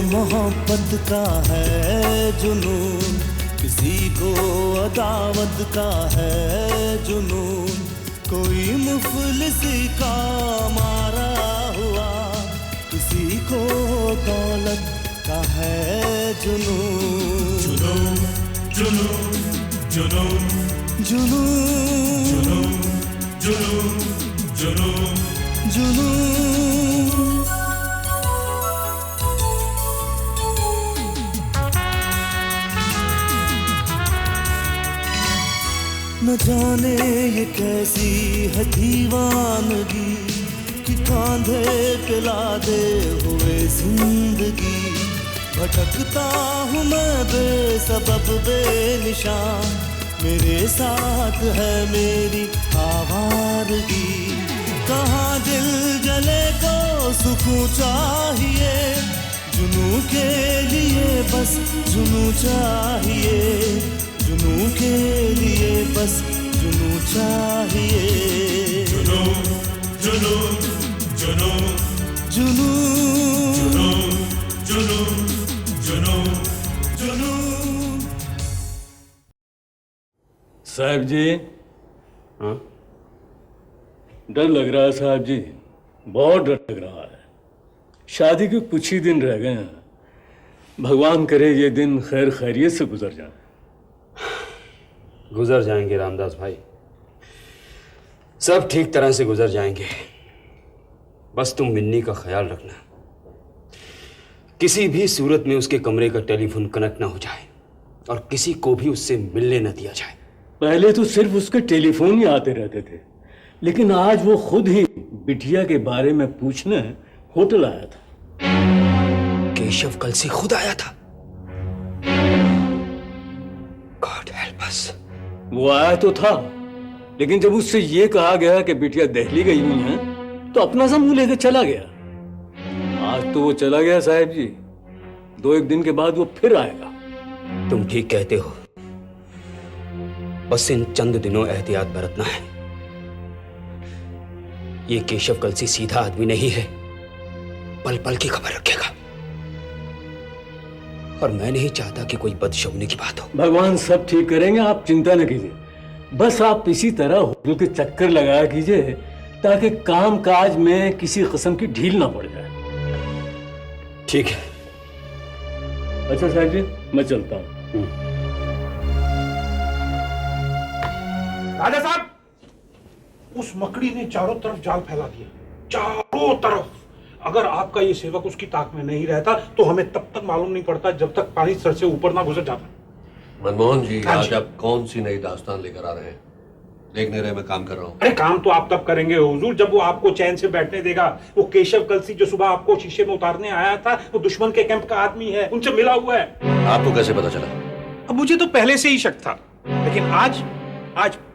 मोहब्बत का है जुनून, किसी को अदावत का है जुनून, कोई मुफलिसी का मारा हुआ, किसी को दौलत का है जुनून। जुनून जुनून जुनून जुनून जुनून जुनून जुनून। न जाने ये कैसी है दीवानगी कि कांधे पे लादे हुए जिंदगी, भटकता हूँ मैं बेसबब बेनिशान, मेरे साथ है मेरी आवारगी। कहाँ दिल जले को सुकून चाहिए, जुनून के लिए बस जुनून चाहिए, जुनून के लिए बस जुनून चाहिए। जुनून जुनून जुनून जुनून जुनून जुनून जुनून। साहब जी। हाँ? डर लग रहा है साहब जी, बहुत डर लग रहा है। शादी के कुछ ही दिन रह गए हैं, भगवान करे ये दिन खैर खैरियत से गुजर जाए। गुजर जाएंगे रामदास भाई, सब ठीक तरह से गुजर जाएंगे। बस तुम मिन्नी का ख्याल रखना, किसी भी सूरत में उसके कमरे का टेलीफोन कनेक्ट ना हो जाए और किसी को भी उससे मिलने न दिया जाए। पहले तो सिर्फ उसके टेलीफोन ही आते रहते थे, लेकिन आज वो खुद ही बिटिया के बारे में पूछने होटल आया था। केशव कल से खुद आया था। God help us. वो आया तो था, लेकिन जब उससे ये कहा गया कि बिटिया दिल्ली गई हुई है तो अपना सा मुंह लेकर चला गया। आज तो वो चला गया साहब जी, 2-1 दिन के बाद वो फिर आएगा। तुम ठीक कहते हो, बस इन चंद दिनों एहतियात बरतना है। ये केशव कल से सीधा आदमी नहीं है, पल पल की खबर रखेगा और मैं नहीं चाहता कि कोई बदशगुनी की बात हो। भगवान सब ठीक करेंगे, आप चिंता न कीजिए। बस आप इसी तरह होटल के चक्कर लगाया कीजिए ताकि काम काज में किसी किस्म की ढील ना पड़ जाए। ठीक है। अच्छा साहब जी, मैं चलता हूँ। राजा साहब, उस मकड़ी ने चारों तरफ जाल फैला दिया, चारों तरफ। अगर आपका ये सेवक उसकी ताक में नहीं रहता तो हमें तब तक मालूम नहीं पड़ता जब तक पानी सर से ऊपर ना गुजर जाता। मनमोहन जी, आज आप कौन सी नई दास्तान लेकर आ रहे हैं? देख नहीं रहे मैं काम कर रहा हूँ। अरे काम तो आप तब करेंगे हुजूर जब वो आपको चैन से बैठने देगा। वो केशव कलसी जो सुबह आपको शीशे में उतारने आया था, वो दुश्मन के कैंप का आदमी है, उनसे मिला हुआ है। आपको कैसे पता चला? अब मुझे तो पहले से ही शक था, लेकिन आज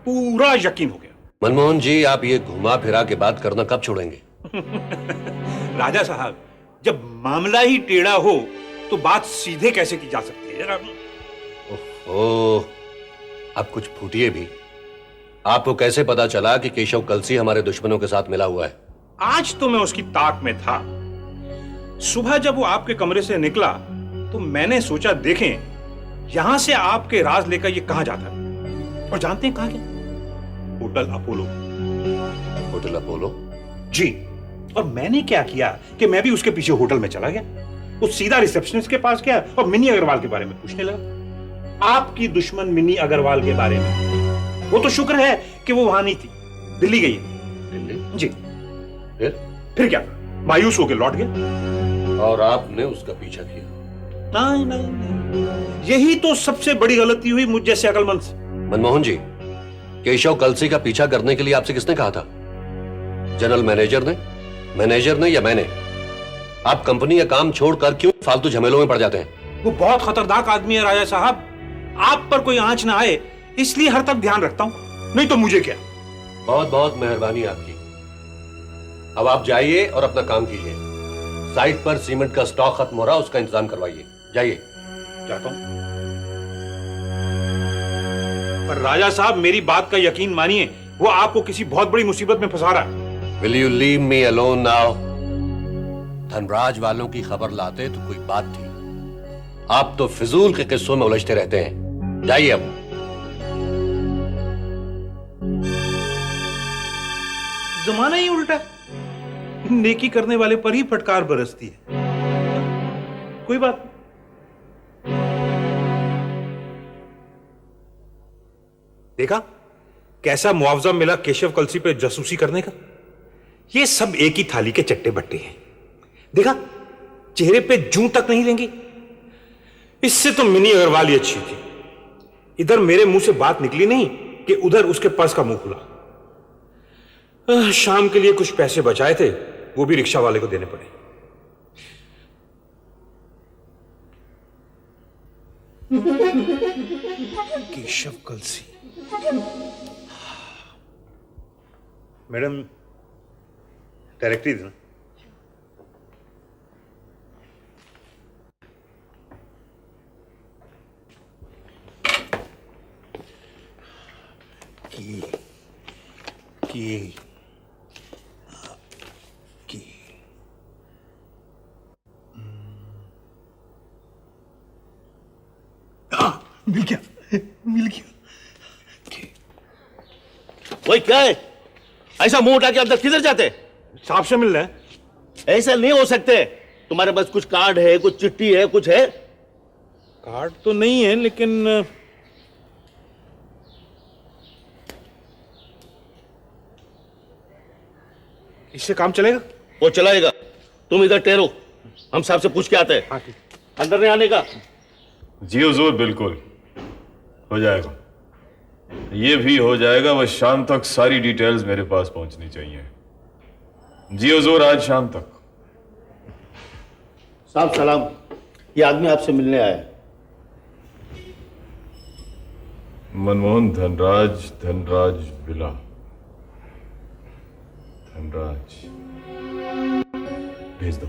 पूरा यकीन हो गया। मनमोहन जी, आप ये घुमा फिरा के बात करना कब छोड़ेंगे? राजा साहब, जब मामला ही टेढ़ा हो तो बात सीधे कैसे की जा सकती है जरा? ओह, अब कुछ फूटिए भी। आपको कैसे पता चला कि केशव कलसी हमारे दुश्मनों के साथ मिला हुआ है? आज तो मैं उसकी ताक में था। सुबह जब वो आपके कमरे से निकला तो मैंने सोचा देखें यहां से आपके राज लेकर ये कहां जाता है। और जानते हैं कहां गया? Hotel Apollo. Hotel Apollo? जी। और मैंने क्या किया कि मैं भी उसके पीछे होटल में चला गया। वो सीधा रिसेप्शनिस्ट के पास गया और मिनी अग्रवाल के बारे में पूछने लगा। आपकी दुश्मन मिनी अग्रवाल के बारे में। वो तो शुक्र है कि वो वहां नहीं थी, दिल्ली गई। दिल्ली? जी। फिर क्या, मायूस होकर लौट गया। और आपने उसका पीछा किया? नहीं, यही तो सबसे बड़ी गलती हुई मुझ जैसे अकलमंद से। मनमोहन जी, केशव कलसी का पीछा करने के लिए आपसे किसने कहा था? जनरल मैनेजर ने या मैंने? आप कंपनी या काम छोड़कर क्यों फालतू झमेलों में पड़ जाते हैं? वो बहुत खतरनाक आदमी है राजा साहब, आप पर कोई आंच ना आए इसलिए हर तक ध्यान रखता हूं, नहीं तो मुझे क्या। बहुत बहुत मेहरबानी आपकी। अब आप जाइए और अपना काम कीजिए। साइट पर सीमेंट का स्टॉक खत्म हो रहा, उसका इंतजाम करवाइए। जाइए। जाता हूं। पर राजा साहब, मेरी बात का यकीन मानिए, वो आपको किसी बहुत बड़ी मुसीबत में फंसा रहा है। Will you leave me alone now? Dhanraj वालों की खबर लाते तो कोई बात थी। आप तो फिजूल के किस्सों में उलझते रहते हैं। जाइए अब। जमाना ही उल्टा, नेकी करने वाले पर ही फटकार बरसती है। कोई बात। देखा कैसा मुआवजा मिला केशव कलसी पे जासूसी करने का। ये सब एक ही थाली के चट्टे बट्टे हैं। देखा चेहरे पे जूं तक नहीं लेंगी। इससे तो मिनी अग्रवाल ही अच्छी थी। इधर मेरे मुंह से बात निकली नहीं कि उधर उसके पर्स का मुंह खुला। शाम के लिए कुछ पैसे बचाए थे, वो भी रिक्शा वाले को देने पड़े। केशव कलसी। मैडम डायरेक्टरी देना। की मिल गया, मिल गया। वही क्या है? ऐसा मुंह उठा के अंदर किधर जाते? साहब से मिल रहे हैं। ऐसा नहीं हो सकते। तुम्हारे पास कुछ कार्ड है, कुछ चिट्ठी है, कुछ है? कार्ड तो नहीं है, लेकिन इससे काम चलेगा? वो चलाएगा। तुम इधर ठहरो, हम साहब से पूछ के आते हैं। हाँ ठीक। अंदर नहीं आने का। जी हुजूर, बिल्कुल हो जाएगा। ये भी हो जाएगा, बस शाम तक सारी डिटेल्स मेरे पास पहुंचनी चाहिए। जी हुजूर, आज शाम तक। साहब सलाम, ये आदमी आपसे मिलने आया है। मनमोहन धनराज, धनराज बिला। धनराज भेज दो।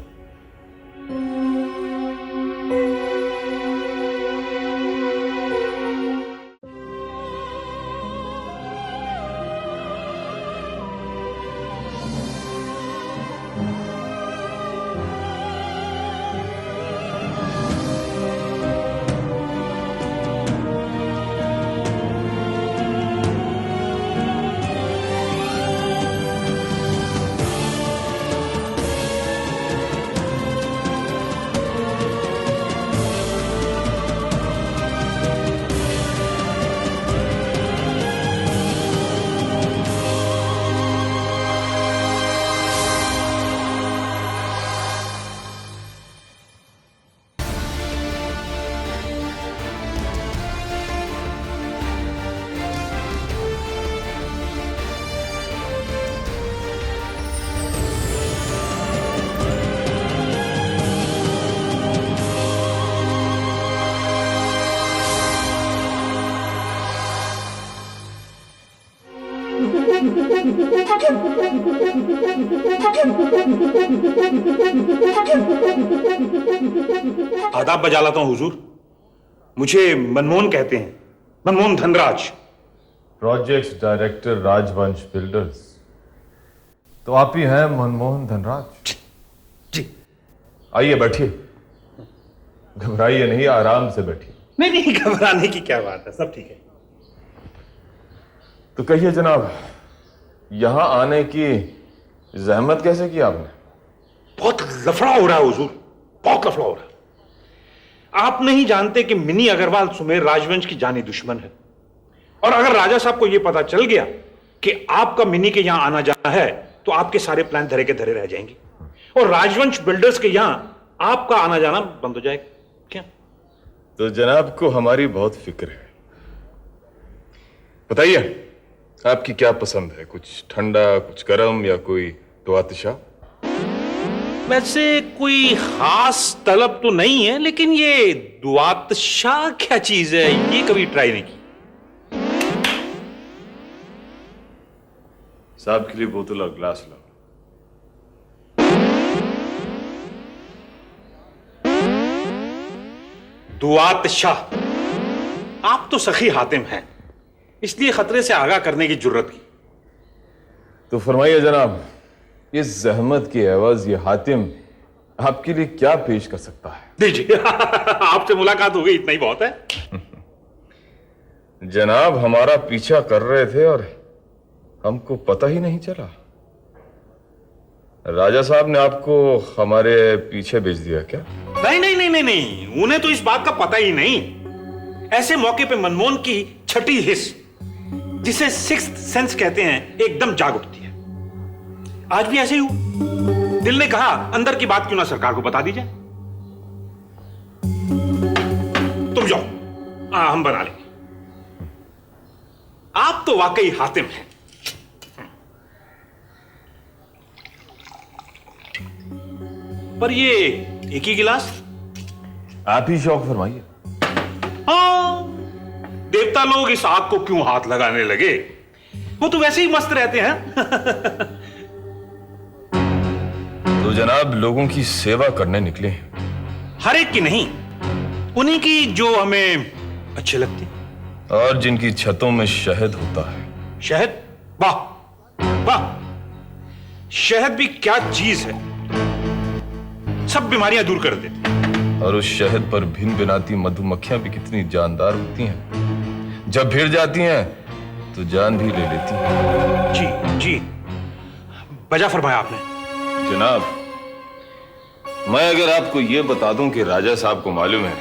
आदाब बजा लाता हूं हुजूर। मुझे मनमोहन कहते हैं, मनमोहन धनराज। प्रोजेक्ट डायरेक्टर राजवंश बिल्डर्स। तो आप ही हैं मनमोहन धनराज? जी। आइए बैठिए, घबराइए नहीं, आराम से बैठिए। नहीं नहीं, घबराने की क्या बात है, सब ठीक है। तो कहिए जनाब, यहां आने की जहमत कैसे की आपने? बहुत लफड़ा हो रहा है हुजूर, बहुत लफड़ा हो रहा है। आप नहीं जानते कि मिनी अग्रवाल सुमेर राजवंश की जानी दुश्मन है। और अगर राजा साहब को यह पता चल गया कि आपका मिनी के यहां आना जाना है, तो आपके सारे प्लान धरे के धरे रह जाएंगे और राजवंश बिल्डर्स के यहां आपका आना जाना बंद हो जाएगा। क्या? तो जनाब को हमारी बहुत फिक्र है। बताइए, आपकी क्या पसंद है? कुछ ठंडा, कुछ गर्म, या कोई दुआतिशा? वैसे कोई खास तलब तो नहीं है, लेकिन ये दुआतशाह क्या चीज है, ये कभी ट्राई नहीं की। साहब के लिए बोतल और ग्लास लाओ। दुआतशाह, आप तो सखी हातिम हैं, इसलिए खतरे से आगाह करने की जुर्रत की। तो फरमाइए जनाब, इस जहमत की एवज ये हातिम आपके लिए क्या पेश कर सकता है? दीजिए। आपसे मुलाकात हो गई, इतना ही बहुत है। जनाब हमारा पीछा कर रहे थे और हमको पता ही नहीं चला। राजा साहब ने आपको हमारे पीछे भेज दिया क्या? नहीं नहीं नहीं नहीं नहीं, उन्हें तो इस बात का पता ही नहीं। ऐसे मौके पे मनमोहन की छठी हिस्स, जिसे सिक्स्थ सेंस कहते हैं, एकदम जाग उठती है। आज भी ऐसे ही हुआ। दिल ने कहा अंदर की बात क्यों ना सरकार को बता दी जाए। तुम जाओ, हम बना लेंगे। आप तो वाकई हातिम हैं। पर ये एक ही गिलास? आप ही शौक फरमाइए। हाँ, देवता लोग इस आग को क्यों हाथ लगाने लगे? वो तो वैसे ही मस्त रहते हैं। तो जनाब लोगों की सेवा करने निकले हैं। हर एक की नहीं, उन्हीं की जो हमें अच्छे लगते। और जिनकी छतों में शहद होता है। शहद? वाह वाह, शहद भी क्या चीज है, सब बीमारियां दूर कर देती। और उस शहद पर भिन भिनाती मधुमक्खियां भी कितनी जानदार होती हैं। जब भिड़ जाती हैं तो जान भी ले लेती हैं। जी जी, बजा फरमाया आपने। जनाब मैं अगर आपको यह बता दूं कि राजा साहब को मालूम है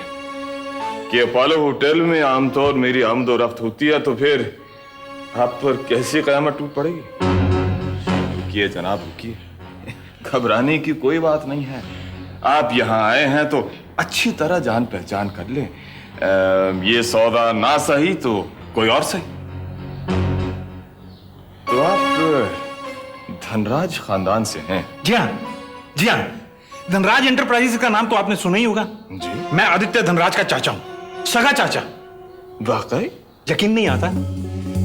कि अपोलो होटल में आमतौर मेरी आमदोरफ्त होती है, तो फिर आप पर कैसी कयामत टूट पड़ेगी। रुकिए जनाब रुकिए, घबराने की कोई बात नहीं है। आप यहाँ आए हैं तो अच्छी तरह जान पहचान कर लें। ये सौदा ना सही तो कोई और सही। तो आप धनराज खानदान से हैं? जी हाँ, जी हाँ। धनराज एंटरप्राइजेस का नाम तो आपने सुना ही होगा। जी। मैं आदित्य धनराज का चाचा हूं, सगा चाचा। वाकई? यकीन नहीं आता?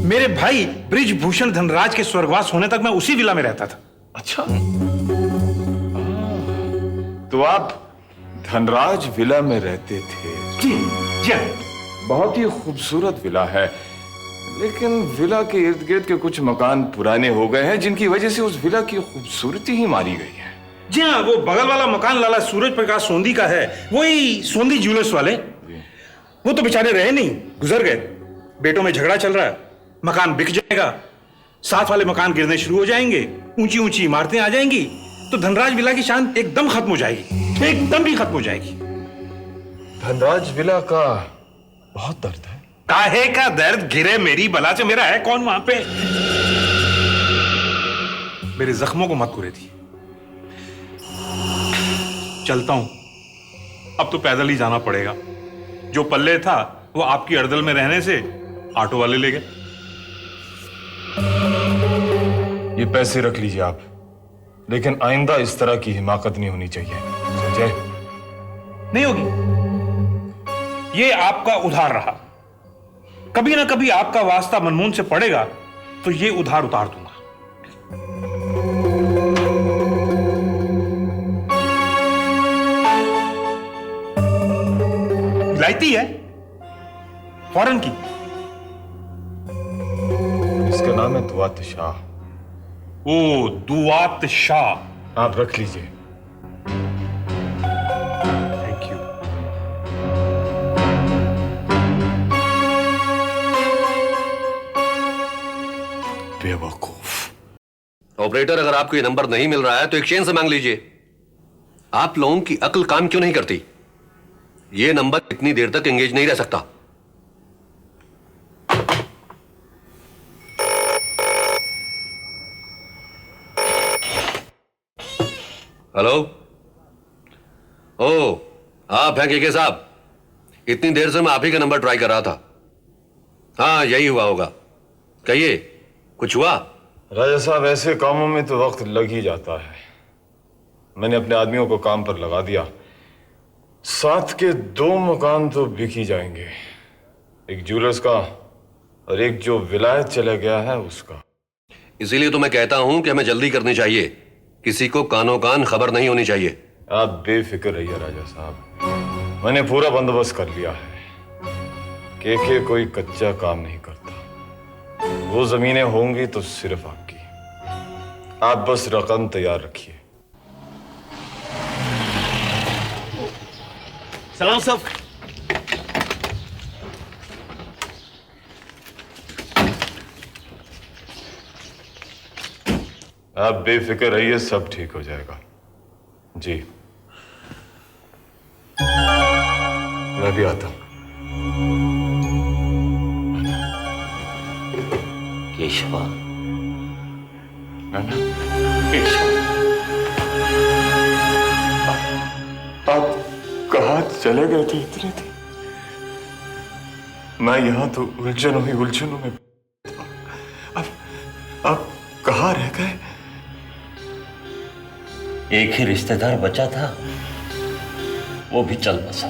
मेरे भाई बृजभूषण धनराज के स्वर्गवास होने तक मैं उसी विला में रहता था। अच्छा, तो आप धनराज विला में रहते थे? जी जी। बहुत ही खूबसूरत विला है, लेकिन विला के इर्द गिर्द के कुछ मकान पुराने हो गए हैं, जिनकी वजह से उस विला की खूबसूरती ही मारी गई है। जी हाँ, वो बगल वाला मकान लाला सूरज प्रकाश सोंधी का है, वही सोंधी ज्वेलर्स वाले। वो तो बेचारे रहे नहीं, गुजर गए। बेटों में झगड़ा चल रहा है, मकान बिक जाएगा, साथ वाले मकान गिरने शुरू हो जाएंगे, ऊंची ऊंची इमारतें आ जाएंगी, तो धनराज विला की शान एकदम खत्म हो जाएगी, एकदम भी खत्म हो जाएगी। धनराज विला का बहुत दर्द है। काहे का दर्द? गिरे मेरी बला से, मेरा है कौन वहां पे? मेरे जख्मों को मत कुरे थी। चलता हूं, अब तो पैदल ही जाना पड़ेगा। जो पल्ले था वो आपकी अड़दल में रहने से ऑटो वाले ले गए। ये पैसे रख लीजिए आप, लेकिन आइंदा इस तरह की हिमाकत नहीं होनी चाहिए, समझे? नहीं होगी। ये आपका उधार रहा, कभी ना कभी आपका वास्ता मनमोहन से पड़ेगा तो ये उधार उतार दूंगा। इलायती है, फॉरेन की। इसका नाम है दुआत शाह। ओ, दुआत शाह। आप रख लीजिए। Thank you. बेवकूफ। ऑपरेटर, अगर आपको ये नंबर नहीं मिल रहा है तो एक्सचेंज से मांग लीजिए। आप लोगों की अक्ल काम क्यों नहीं करती? ये नंबर इतनी देर तक एंगेज नहीं रह सकता। हेलो? ओ, आप हैं के साहब? इतनी देर से मैं आप ही का नंबर ट्राई कर रहा था। हाँ, यही हुआ होगा। कहिए, कुछ हुआ? राजा साहब, ऐसे कामों में तो वक्त लग ही जाता है। मैंने अपने आदमियों को काम पर लगा दिया। साथ के 2 मकान तो बिक ही जाएंगे, एक ज्वेलर्स का और एक जो विलायत चला गया है उसका। इसीलिए तो मैं कहता हूं कि हमें जल्दी करनी चाहिए, किसी को कानो कान खबर नहीं होनी चाहिए। आप बेफिक्र रहिए राजा साहब, मैंने पूरा बंदोबस्त कर लिया है। के कोई कच्चा काम नहीं करता। वो जमीनें होंगी तो सिर्फ आपकी। आप बस रकम तैयार रखिए। सलाम साहब। आप बेफिक्र रहिए, सब ठीक हो जाएगा। जी मैं भी आता हूं। केशवा, नाना, केशव, आप कहाँ चले गए थे इतने दिन? मैं यहाँ तो उलझनों में आप कहाँ रह गए? एक ही रिश्तेदार बचा था, वो भी चल बसा।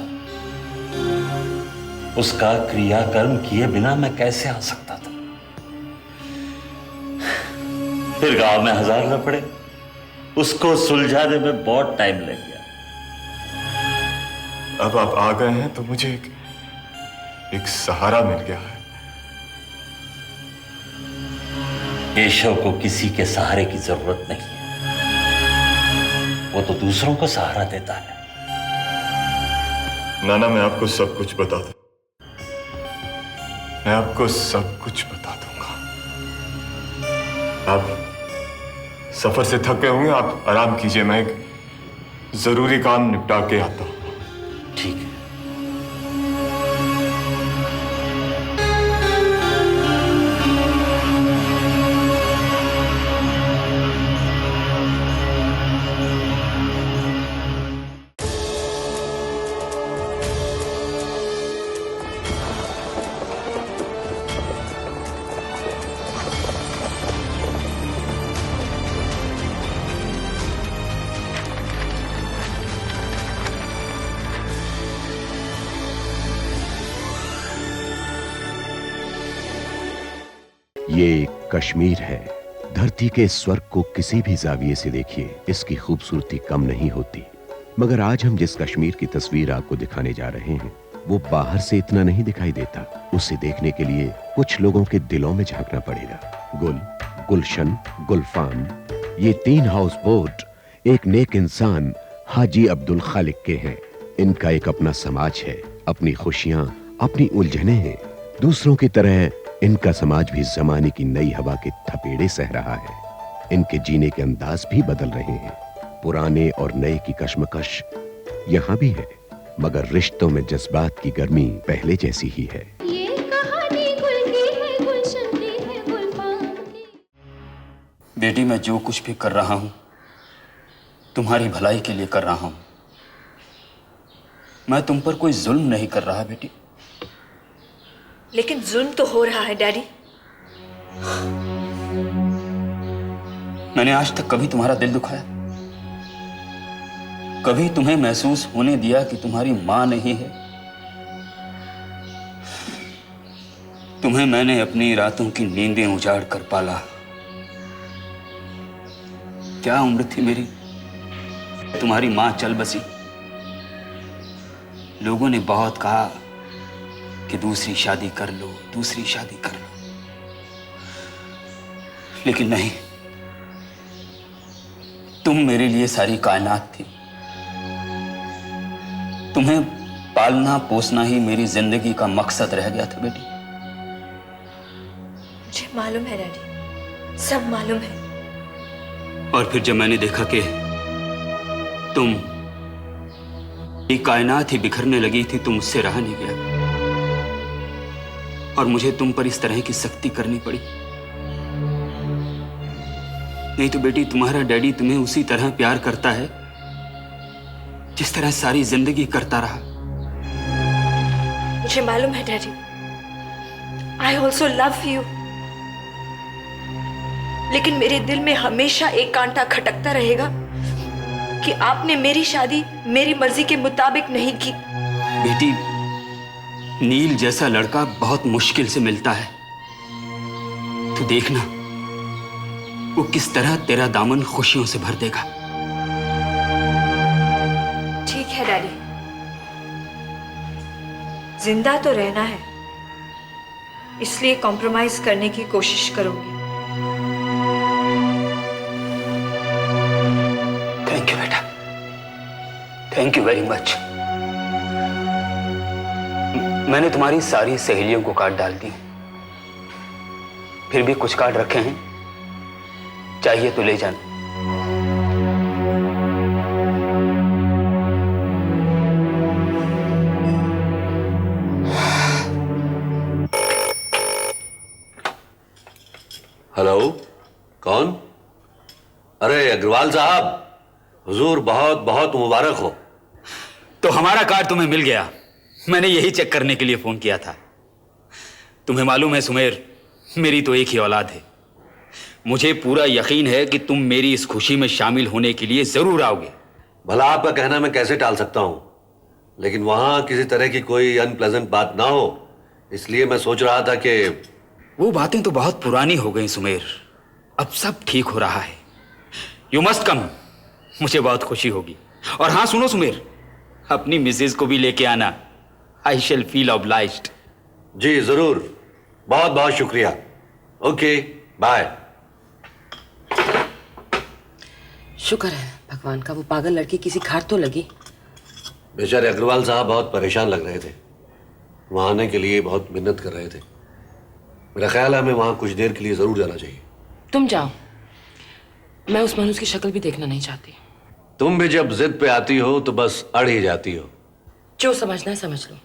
उसका क्रियाकर्म किए बिना मैं कैसे आ सकता था? फिर गांव में 1000 लफड़े, उसको सुलझाने में बहुत टाइम लग गया। अब आप आ गए हैं तो मुझे एक सहारा मिल गया है। केशव को किसी के सहारे की जरूरत नहीं है, वो तो दूसरों को सहारा देता है। नाना, मैं आपको सब कुछ बता दूं। मैं आपको सब कुछ बता दूंगा। आप सफर से थके होंगे, आप आराम कीजिए। मैं एक जरूरी काम निपटा के आता हूं। ठीक है। ये कश्मीर है। धरती के स्वर्ग को किसी भी जाविये से देखिए, इसकी खूबसूरती कम नहीं होती। मगर आज हम जिस कश्मीर की तस्वीर आपको दिखाने जा रहे हैं, वो बाहर से इतना नहीं दिखाई देता। उसे देखने के लिए कुछ लोगों के दिलों में झांकना पड़ेगा। गुल, गुलशन, गुलफान, ये 3 हाउस बोट एक नेक इंसान हाजी अब्दुल खालिक के हैं। इनका एक अपना समाज है, अपनी खुशियां, अपनी उलझने हैं। दूसरों की तरह इनका समाज भी जमाने की नई हवा के थपेड़े सह रहा है। इनके जीने के अंदाज भी बदल रहे हैं। पुराने और नए की कश्मकश यहाँ भी है, मगर रिश्तों में जज्बात की गर्मी पहले जैसी ही है। ये कहानी गुल की है, गुलशन की है, गुलफाम की। बेटी, मैं जो कुछ भी कर रहा हूं तुम्हारी भलाई के लिए कर रहा हूं। मैं तुम पर कोई जुल्म नहीं कर रहा बेटी। लेकिन जुल्म तो हो रहा है डैडी। मैंने आज तक कभी तुम्हारा दिल दुखाया? कभी तुम्हें महसूस होने दिया कि तुम्हारी मां नहीं है? तुम्हें मैंने अपनी रातों की नींदें उजाड़ कर पाला। क्या उम्र थी मेरी, तुम्हारी मां चल बसी। लोगों ने बहुत कहा कि दूसरी शादी कर लो, दूसरी शादी कर लो, लेकिन नहीं, तुम मेरे लिए सारी कायनात थी। तुम्हें पालना पोसना ही मेरी जिंदगी का मकसद रह गया था बेटी। मुझे मालूम है डैडी, सब मालूम है। और फिर जब मैंने देखा कि तुम ये कायनात ही बिखरने लगी थी, तो मुझसे रहा नहीं गया और मुझे तुम पर इस तरह की सख्ती करनी पड़ी। नहीं तो बेटी, तुम्हारा डैडी तुम्हें उसी तरह प्यार करता है जिस तरह सारी जिंदगी करता रहा। मुझे मालूम है daddy, I also love you. लेकिन मेरे दिल में हमेशा एक कांटा खटकता रहेगा कि आपने मेरी शादी मेरी मर्जी के मुताबिक नहीं की। बेटी, नील जैसा लड़का बहुत मुश्किल से मिलता है। तो देखना वो किस तरह तेरा दामन खुशियों से भर देगा। ठीक है डैडी, जिंदा तो रहना है, इसलिए कॉम्प्रोमाइज करने की कोशिश करूंगी। थैंक यू बेटा, थैंक यू वेरी मच। मैंने तुम्हारी सारी सहेलियों को काट डाल दी, फिर भी कुछ कार्ड रखे हैं, चाहिए तो ले जाना। हेलो, कौन? अरे अग्रवाल साहब, हुजूर बहुत बहुत मुबारक हो। तो हमारा कार्ड तुम्हें मिल गया, मैंने यही चेक करने के लिए फोन किया था। तुम्हें मालूम है सुमेर, मेरी तो एक ही औलाद है। मुझे पूरा यकीन है कि तुम मेरी इस खुशी में शामिल होने के लिए जरूर आओगे। भला आपका कहना मैं कैसे टाल सकता हूं, लेकिन वहां किसी तरह की कोई अनप्लेजेंट बात ना हो, इसलिए मैं सोच रहा था कि वो बातें तो बहुत पुरानी हो गई सुमेर, अब सब ठीक हो रहा है। यू मस्ट कम, मुझे बहुत खुशी होगी। और हाँ सुनो सुमेर, अपनी मिसेज को भी लेके आना। आई शैल फील ऑब्लाइज्ड। जी जरूर, बहुत बहुत शुक्रिया। Okay bye. शुक्र है भगवान का, वो पागल लड़की किसी घाट तो लगी। बेचारे अग्रवाल साहब बहुत परेशान लग रहे थे, वहां आने के लिए बहुत मिन्नत कर रहे थे। मेरा ख्याल है हमें वहां कुछ देर के लिए जरूर जाना चाहिए। तुम जाओ, मैं उस मनुष्य की शक्ल भी देखना नहीं चाहती। तुम भी जब जिद पे आती हो तो बस अड़ ही जाती हो। जो समझना है समझ लो,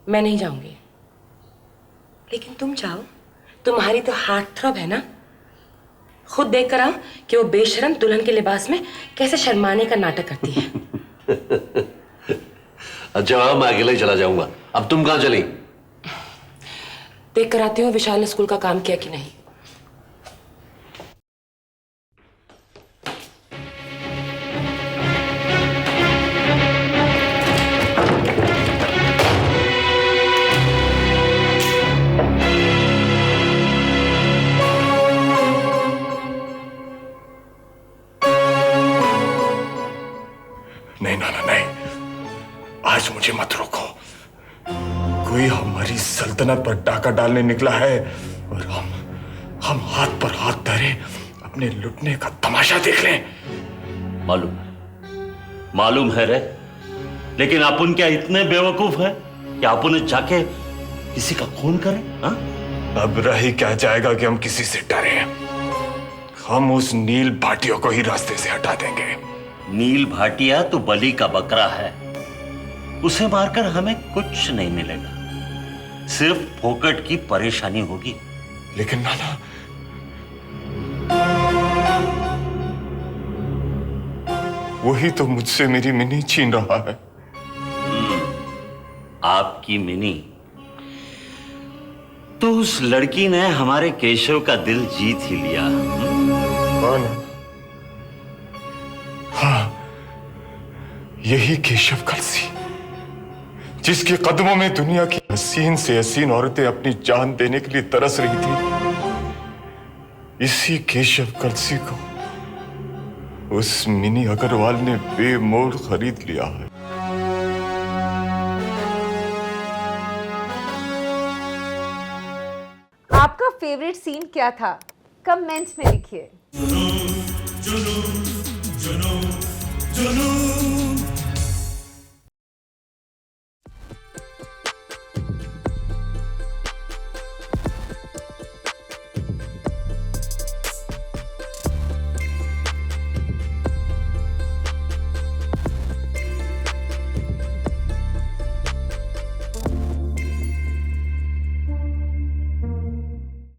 मैं नहीं जाऊंगी। लेकिन तुम जाओ, तुम्हारी तो हार्ट थ्रॉब है ना। खुद देख कर आओ कि वो बेशरम दुल्हन के लिबास में कैसे शर्माने का नाटक करती है। अच्छा मैं अकेले ही चला जाऊंगा, अब तुम कहां चली? देख कर आती हूँ विशाल ने स्कूल का काम किया कि नहीं। नहीं नाना नहीं, आज मुझे मत रोको। कोई हमारी सल्तनत पर डाका डालने निकला है और हम हाथ पर हाथ धरे अपने लुटने का तमाशा देख लें। मालूम है रे, लेकिन अपन क्या इतने बेवकूफ है कि अपन जाके किसी का खून करें? हाँ? अब रह ही क्या जाएगा कि हम किसी से डरे। हम उस नील भाटियों को ही रास्ते से हटा देंगे। नील भाटिया तो बलि का बकरा है, उसे मारकर हमें कुछ नहीं मिलेगा, सिर्फ फोकट की परेशानी होगी। लेकिन नाना, वही तो मुझसे मेरी मिनी छीन रहा है। आपकी मिनी? तो उस लड़की ने हमारे केशव का दिल जीत ही लिया। कौन? हाँ, यही केशव कलसी, जिसके कदमों में दुनिया की हसीन से हसीन औरतें अपनी जान देने के लिए तरस रही थी। इसी केशव कलसी को उस मिनी अग्रवाल ने बेमोल खरीद लिया है। आपका फेवरेट सीन क्या था? कमेंट में लिखिए। जुनून, जुनून, जुनून, जुनून।